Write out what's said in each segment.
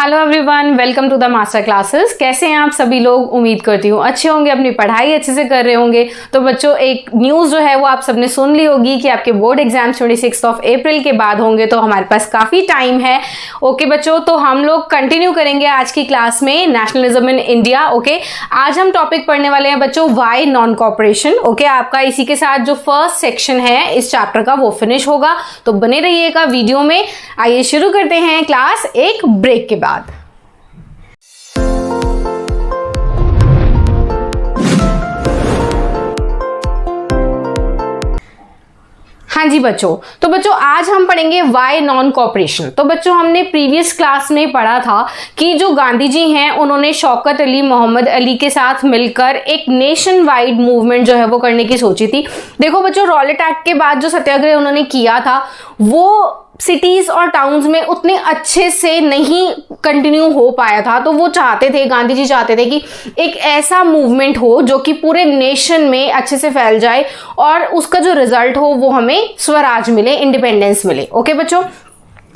Hello everyone, welcome to the master classes. कैसे हैं आप सभी लोग? उम्मीद करती हूँ अच्छे होंगे, अपनी पढ़ाई अच्छे से कर रहे होंगे। तो बच्चों, एक न्यूज़ जो है वो आप सबने सुन ली होगी कि आपके बोर्ड एग्जाम्स 26 अप्रैल के बाद होंगे, तो हमारे पास काफ़ी टाइम है। ओके बच्चों, तो हम लोग कंटिन्यू करेंगे आज की क्लास में नेशनलिज्म इन इंडिया। ओके, आज हम टॉपिक पढ़ने वाले हैं बच्चों वाई नॉन कॉपरेशन। ओके, आपका इसी के साथ जो फर्स्ट सेक्शन है इस चैप्टर का वो फिनिश होगा, तो बने रहिएगा वीडियो में। आइए शुरू करते हैं क्लास एक ब्रेक के बाद। हाँ जी बच्चों, तो बच्चों आज हम पढ़ेंगे वाई नॉन कॉपरेशन। तो बच्चों, हमने प्रीवियस क्लास में पढ़ा था कि जो गांधी जी हैं उन्होंने शौकत अली मोहम्मद अली के साथ मिलकर एक नेशन वाइड मूवमेंट जो है वो करने की सोची थी। देखो बच्चों, रॉलेट एक्ट के बाद जो सत्याग्रह उन्होंने किया था वो सिटीज और टाउन्स में उतने अच्छे से नहीं कंटिन्यू हो पाया था। तो वो चाहते थे, गांधी जी चाहते थे कि एक ऐसा मूवमेंट हो जो कि पूरे नेशन में अच्छे से फैल जाए और उसका जो रिजल्ट हो वो हमें स्वराज मिले, इंडिपेंडेंस मिले। ओके बच्चों,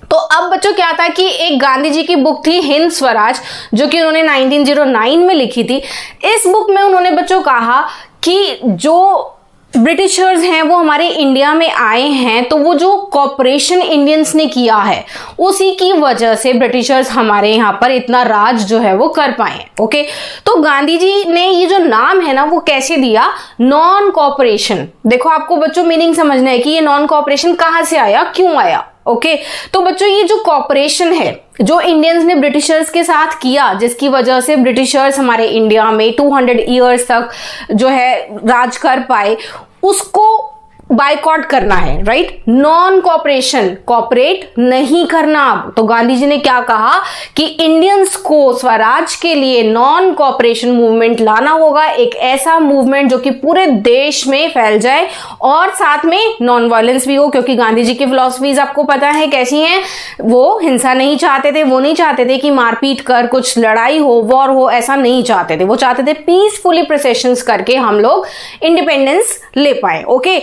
तो अब बच्चों क्या था कि एक गांधी जी की बुक थी हिंद स्वराज, जो कि उन्होंने 1909 में लिखी थी। इस बुक में उन्होंने बच्चों कहा कि जो ब्रिटिशर्स हैं वो हमारे इंडिया में आए हैं, तो वो जो कॉपरेशन इंडियंस ने किया है उसी की वजह से ब्रिटिशर्स हमारे यहाँ पर इतना राज जो है वो कर पाए। ओके, तो गांधी जी ने ये जो नाम है ना वो कैसे दिया, नॉन कॉपरेशन। देखो, आपको बच्चों मीनिंग समझना है कि ये नॉन कॉपरेशन कहाँ से आया, क्यों आया। ओके, तो बच्चों ये जो कॉपरेशन है जो इंडियंस ने ब्रिटिशर्स के साथ किया, जिसकी वजह से ब्रिटिशर्स हमारे इंडिया में 200 ईयर्स तक जो है राज कर पाए, उसको बाइकॉट करना है। राइट, नॉन कॉपरेशन, कॉपरेट नहीं करना। तो गांधी जी ने क्या कहा कि इंडियंस को स्वराज के लिए नॉन कॉपरेशन मूवमेंट लाना होगा, एक ऐसा मूवमेंट जो कि पूरे देश में फैल जाए और साथ में नॉन वायलेंस भी हो, क्योंकि गांधी जी की फिलॉसफीज आपको पता है कैसी हैं। वो हिंसा नहीं चाहते थे, वो नहीं चाहते थे कि मारपीट कर कुछ लड़ाई हो, वॉर हो, ऐसा नहीं चाहते थे। वो चाहते थे पीसफुली प्रोसेशंस करके हम लोग इंडिपेंडेंस ले पाए। ओके,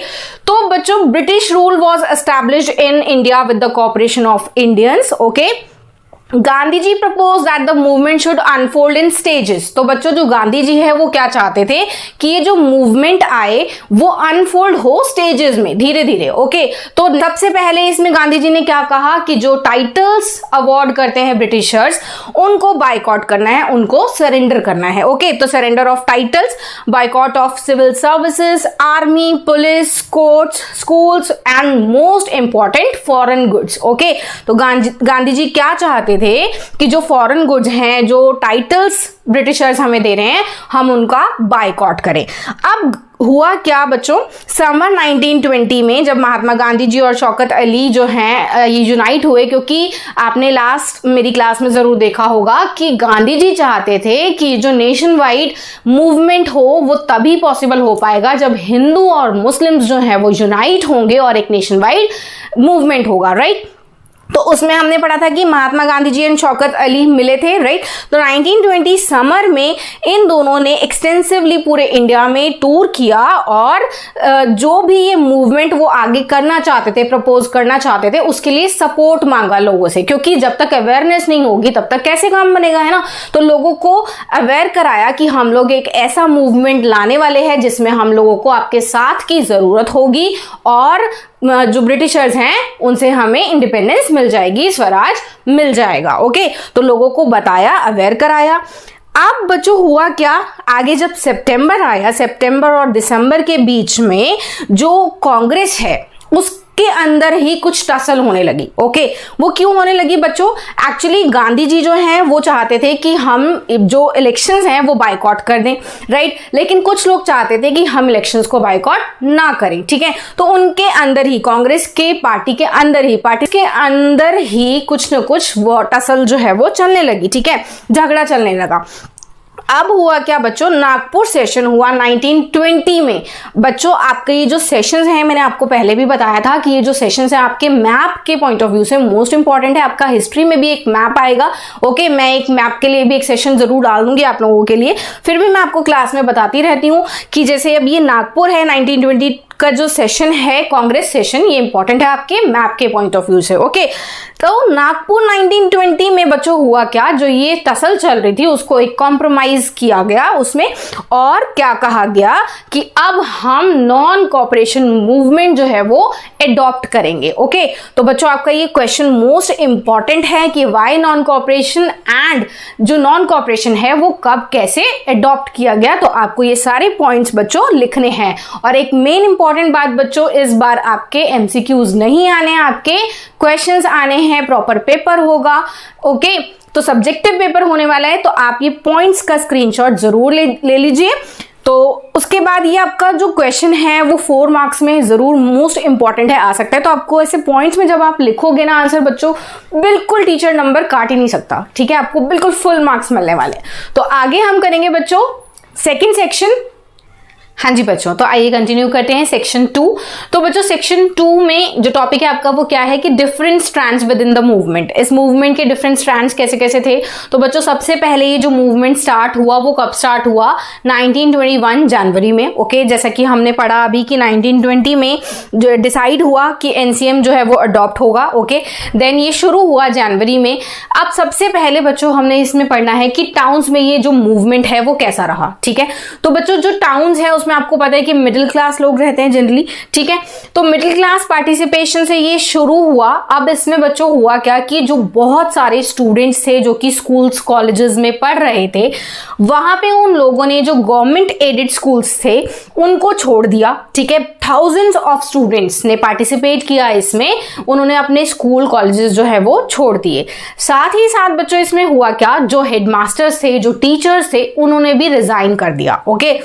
तो बच्चों British rule was established in India with the cooperation of Indians. Okay, Gandhi ji propose that the movement should unfold in stages. तो बच्चों जो गांधी जी है वो क्या चाहते थे कि ये जो मूवमेंट आए वो अनफोल्ड हो स्टेजेस में, धीरे धीरे। ओके, तो सबसे पहले इसमें गांधी जी ने क्या कहा कि जो टाइटल्स अवॉर्ड करते हैं ब्रिटिशर्स उनको बाइकॉट करना है, उनको सरेंडर करना है। ओके, तो surrender of titles, boycott of civil services, army, police, courts, schools and most important foreign goods. Okay, तो गांधी जी क्या चाहते थे कि जो फॉरेन गुड्स हैं, जो टाइटल्स ब्रिटिशर्स हमें दे रहे हैं, हम उनका बाइकॉट करें। अब हुआ क्या बच्चों, समर 1920 में जब महात्मा गांधी जी और शौकत अली जो हैं ये यूनाइट हुए, क्योंकि आपने लास्ट मेरी क्लास में जरूर देखा होगा कि गांधी जी चाहते थे कि जो नेशन वाइड मूवमेंट हो वो तभी पॉसिबल हो पाएगा जब हिंदू और मुस्लिम्स जो हैं वो यूनाइट होंगे और एक नेशन वाइड मूवमेंट होगा। राइट, तो उसमें हमने पढ़ा था कि महात्मा गांधी जी एंड शौकत अली मिले थे। राइट, तो 1920 समर में इन दोनों ने एक्सटेंसिवली पूरे इंडिया में टूर किया और जो भी ये मूवमेंट वो आगे करना चाहते थे, प्रपोज करना चाहते थे, उसके लिए सपोर्ट मांगा लोगों से, क्योंकि जब तक अवेयरनेस नहीं होगी तब तक कैसे काम बनेगा, है ना। तो लोगों को अवेयर कराया कि हम लोग एक ऐसा मूवमेंट लाने वाले हैं जिसमें हम लोगों को आपके साथ की जरूरत होगी और जो ब्रिटिशर्स हैं उनसे हमें इंडिपेंडेंस मिल जाएगी, स्वराज मिल जाएगा। ओके, तो लोगों को बताया, अवेयर कराया। अब बच्चों हुआ क्या, आगे जब सितंबर आया, सितंबर और दिसंबर के बीच में जो कांग्रेस है उसके अंदर ही कुछ टसल होने लगी। ओके, वो क्यों होने लगी बच्चों, एक्चुअली गांधी जी जो हैं वो चाहते थे कि हम जो इलेक्शंस हैं वो बाइकॉट कर दें। राइट, लेकिन कुछ लोग चाहते थे कि हम इलेक्शंस को बाइकॉट ना करें। ठीक है, तो उनके अंदर ही, कांग्रेस के पार्टी के अंदर ही कुछ न कुछ वो टसल जो है वो चलने लगी। ठीक है, झगड़ा चलने लगा। अब हुआ क्या बच्चों, नागपुर सेशन हुआ 1920 में। बच्चों आपके ये जो सेशंस हैं, मैंने आपको पहले भी बताया था कि ये जो सेशंस हैं आपके मैप के पॉइंट ऑफ व्यू से मोस्ट इंपॉर्टेंट है। आपका हिस्ट्री में भी एक मैप आएगा। ओके, मैं एक मैप के लिए भी एक सेशन जरूर डाल दूंगी आप लोगों के लिए, फिर भी मैं आपको क्लास में बताती रहती हूँ कि जैसे अब ये नागपुर है 1920 का जो सेशन है, कांग्रेस सेशन, ये इंपॉर्टेंट है आपके मैप के पॉइंट ऑफ व्यू से। ओके, तो नागपुर 1920 में बच्चों हुआ क्या, जो ये टसल चल रही थी उसको एक कॉम्प्रोमाइज किया गया उसमें, और क्या कहा गया कि अब हम नॉन कोऑपरेशन मूवमेंट जो है वो एडॉप्ट करेंगे। ओके, तो बच्चों आपका ये क्वेश्चन मोस्ट इंपॉर्टेंट है कि व्हाई नॉन कोऑपरेशन एंड जो नॉन कोऑपरेशन है वो कब कैसे एडॉप्ट किया गया। तो आपको ये सारे पॉइंट्स बच्चों लिखने हैं। और एक मेन इंपॉर्टेंट बात बच्चों, इस बार आपके एमसीक्यूज नहीं आने, आपके क्वेश्चंस आने हैं, प्रॉपर पेपर होगा। ओके, तो सब्जेक्टिव पेपर होने वाला है, तो आप ये पॉइंट्स का स्क्रीनशॉट जरूर ले लीजिए। तो उसके बाद ये आपका जो क्वेश्चन है वो 4 मार्क्स में जरूर मोस्ट इंपॉर्टेंट है, आ सकता है। तो आपको ऐसे पॉइंट्स में जब आप लिखोगे ना आंसर बच्चों, बिल्कुल टीचर नंबर काट ही नहीं सकता, ठीक है, आपको बिल्कुल फुल मार्क्स मिलने वाले। तो आगे हम करेंगे बच्चों सेकंड सेक्शन। हाँ जी बच्चों, तो आइए कंटिन्यू करते हैं सेक्शन 2। तो बच्चों सेक्शन 2 में जो टॉपिक है आपका वो क्या है कि different strands with in the movement. इस मूवमेंट के डिफरेंट स्ट्रैंड्स कैसे कैसे थे। तो बच्चों सबसे पहले ये जो मूवमेंट स्टार्ट हुआ वो कब स्टार्ट हुआ, 1921 जनवरी में। ओके, जैसा कि हमने पढ़ा अभी कि 1920 में जो डिसाइड हुआ कि एनसीएम जो है वो अडॉप्ट होगा। ओके, देन ये शुरू हुआ जनवरी में। अब सबसे पहले बच्चों हमने इसमें पढ़ना है कि टाउन्स में ये जो मूवमेंट है वो कैसा रहा। ठीक है, तो बच्चों जो टाउन्स है उसमें आपको पता है कि मिडिल क्लास लोग रहते हैं जनरली। ठीक है, तो मिडिल क्लास पार्टिसिपेशन से ये शुरू हुआ। अब इसमें बच्चों हुआ क्या कि जो बहुत सारे स्टूडेंट्स थे जो कि स्कूल्स कॉलेजेस में पढ़ रहे थे, वहां पे उन लोगों ने जो गवर्नमेंट एडेड स्कूल्स थे उनको छोड़ दिया। ठीक है, थाउजेंड्स ऑफ स्टूडेंट्स ने पार्टिसिपेट किया इसमें, उन्होंने अपने स्कूल कॉलेजेस जो है वो छोड़ दिए। साथ ही साथ बच्चों इसमें हुआ क्या, जो हेडमास्टर्स थे, जो टीचर्स थे, उन्होंने भी रिजाइन कर दिया। ओके,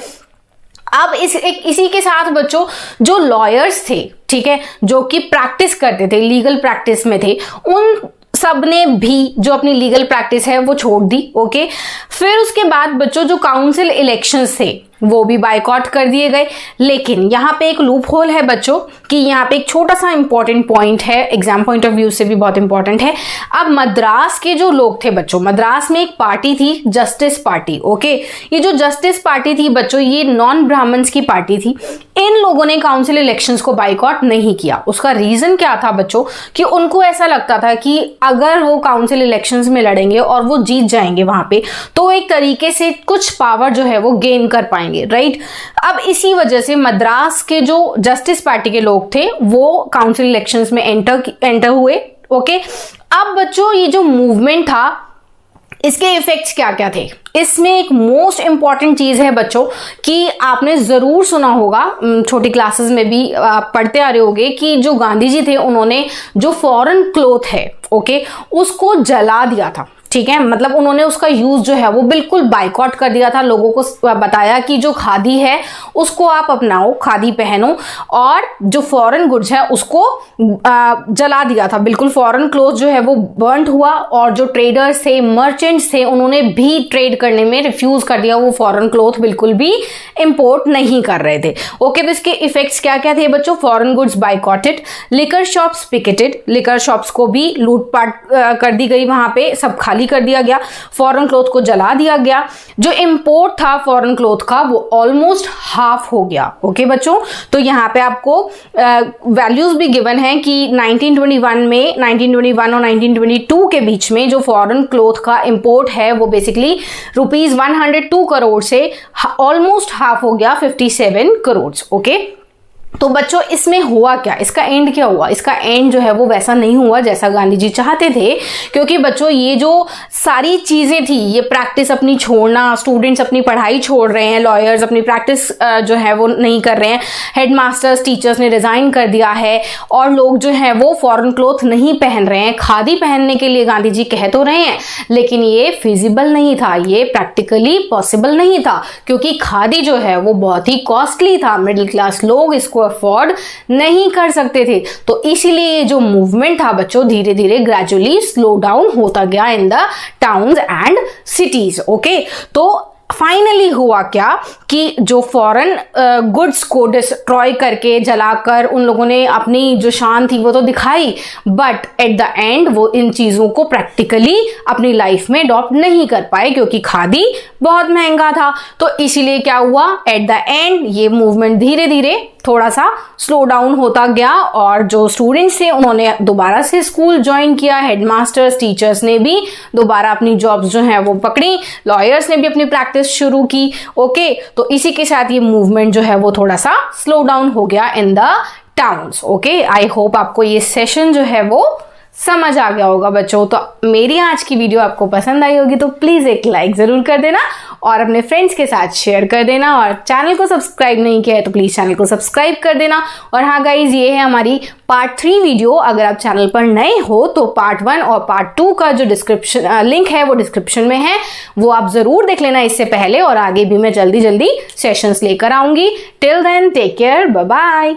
अब इसी के साथ बच्चों जो लॉयर्स थे, ठीक है, जो कि प्रैक्टिस करते थे, लीगल प्रैक्टिस में थे, उन सब ने भी जो अपनी लीगल प्रैक्टिस है वो छोड़ दी। ओके, फिर उसके बाद बच्चों जो काउंसिल इलेक्शंस थे वो भी बायकॉट कर दिए गए। लेकिन यहाँ पे एक लूप होल है बच्चों कि यहाँ पे एक छोटा सा इंपॉर्टेंट पॉइंट है, एग्जाम पॉइंट ऑफ व्यू से भी बहुत इंपॉर्टेंट है। अब मद्रास के जो लोग थे बच्चों, मद्रास में एक पार्टी थी जस्टिस पार्टी। ओके, ये जो जस्टिस पार्टी थी बच्चों, ये नॉन ब्राह्मण्स की पार्टी थी। इन लोगों ने काउंसिल इलेक्शंस को बायकॉट नहीं किया। उसका रीजन क्या था बच्चों कि उनको ऐसा लगता था कि अगर वो काउंसिल इलेक्शंस में लड़ेंगे और वो जीत जाएंगे वहां पे, तो एक तरीके से कुछ पावर जो है वो गेन कर पाएंगे। राइट, अब इसी वजह से मद्रास के जो जस्टिस पार्टी के लोग थे वो काउंसिल इलेक्शंस में एंटर हुए। ओके, अब बच्चों ये जो मूवमेंट था इसके इफेक्ट्स क्या क्या थे, इसमें एक मोस्ट इंपॉर्टेंट चीज है बच्चों कि आपने जरूर सुना होगा, छोटी क्लासेस में भी आप पढ़ते आ रहे होंगे कि जो गांधी जी थे उन्होंने जो फॉरेन क्लॉथ है, ओके, उसको जला दिया था। ठीक है, मतलब उन्होंने उसका यूज जो है वो बिल्कुल बायकॉट कर दिया था। लोगों को बताया कि जो खादी है उसको आप अपनाओ, खादी पहनो, और जो फॉरेन गुड्स है उसको जला दिया था। बिल्कुल फॉरेन क्लोथ जो है वो बर्न हुआ, और जो ट्रेडर्स थे, मर्चेंट्स थे, उन्होंने भी ट्रेड करने में रिफ्यूज कर दिया। वो फॉरेन क्लोथ बिल्कुल भी इंपोर्ट नहीं कर रहे थे। ओके, तो इसके इफेक्ट्स क्या क्या थे बच्चों, foreign goods बायकॉटेड, liquor shops picketed, liquor shops को भी लूटपाट कर दी गई, वहां पे सब खाली कर दिया गया, फॉरेन क्लॉथ को जला दिया गया। जो इंपोर्ट था फॉरेन क्लॉथ का वो ऑलमोस्ट हाफ हो गया। ओके बच्चों, तो यहाँ पे आपको वैल्यूज भी गिवन है कि 1921 और 1922 के बीच में जो फॉरेन क्लॉथ का इंपोर्ट है वो बेसिकली ₹102 करोड़ से ऑलमोस्ट हाफ हो गया, 57 करोड़। ओके, तो बच्चों इसमें हुआ क्या, इसका एंड क्या हुआ, इसका एंड जो है वो वैसा नहीं हुआ जैसा गांधी जी चाहते थे। क्योंकि बच्चों ये जो सारी चीजें थी, ये प्रैक्टिस अपनी छोड़ना, स्टूडेंट्स अपनी पढ़ाई छोड़ रहे हैं, लॉयर्स अपनी प्रैक्टिस जो है वो नहीं कर रहे हैं, हेडमास्टर्स टीचर्स ने रिजाइन कर दिया है, और लोग जो है वो फॉरेन क्लॉथ नहीं पहन रहे हैं। खादी पहनने के लिए गांधी जी कह तो रहे हैं, लेकिन ये फिजिबल नहीं था, ये प्रैक्टिकली पॉसिबल नहीं था, क्योंकि खादी जो है वो बहुत ही कॉस्टली था, मिडिल क्लास लोग इसको अफोर्ड नहीं कर सकते थे। तो इसीलिए जो मूवमेंट था बच्चों धीरे धीरे ग्रेजुअली स्लो डाउन होता गया in the towns and cities. Okay, तो फाइनली हुआ क्या कि जो फॉरेन गुड्स को डिस्ट्रॉय करके, जलाकर उन लोगों ने अपनी जो शान थी वो तो दिखाई, बट एट द एंड वो इन चीजों को प्रैक्टिकली अपनी लाइफ में अडॉप्ट नहीं कर पाए, क्योंकि खादी बहुत महंगा था। तो इसीलिए क्या हुआ, एट द एंड ये मूवमेंट धीरे धीरे थोड़ा सा स्लो डाउन होता गया और जो स्टूडेंट्स थे उन्होंने दोबारा से स्कूल ज्वाइन किया, हेडमास्टर्स टीचर्स ने भी दोबारा अपनी जॉब्स जो है वो पकड़ी, लॉयर्स ने भी अपनी प्रैक्टिस शुरू की। ओके, तो इसी के साथ ये मूवमेंट जो है वो थोड़ा सा स्लो डाउन हो गया in the towns. Okay, I hope आपको ये सेशन जो है वो समझ आ गया होगा बच्चों। तो मेरी आज की वीडियो आपको पसंद आई होगी तो प्लीज एक लाइक जरूर कर देना और अपने फ्रेंड्स के साथ शेयर कर देना, और चैनल को सब्सक्राइब नहीं किया है तो प्लीज चैनल को सब्सक्राइब कर देना। और हाँ गाइज, ये है हमारी पार्ट 3 वीडियो। अगर आप चैनल पर नए हो तो पार्ट 1 और पार्ट 2 का जो डिस्क्रिप्शन लिंक है वो डिस्क्रिप्शन में है, वो आप जरूर देख लेना इससे पहले, और आगे भी मैं जल्दी जल्दी सेशंस लेकर आऊंगी। Till then take care, bye bye.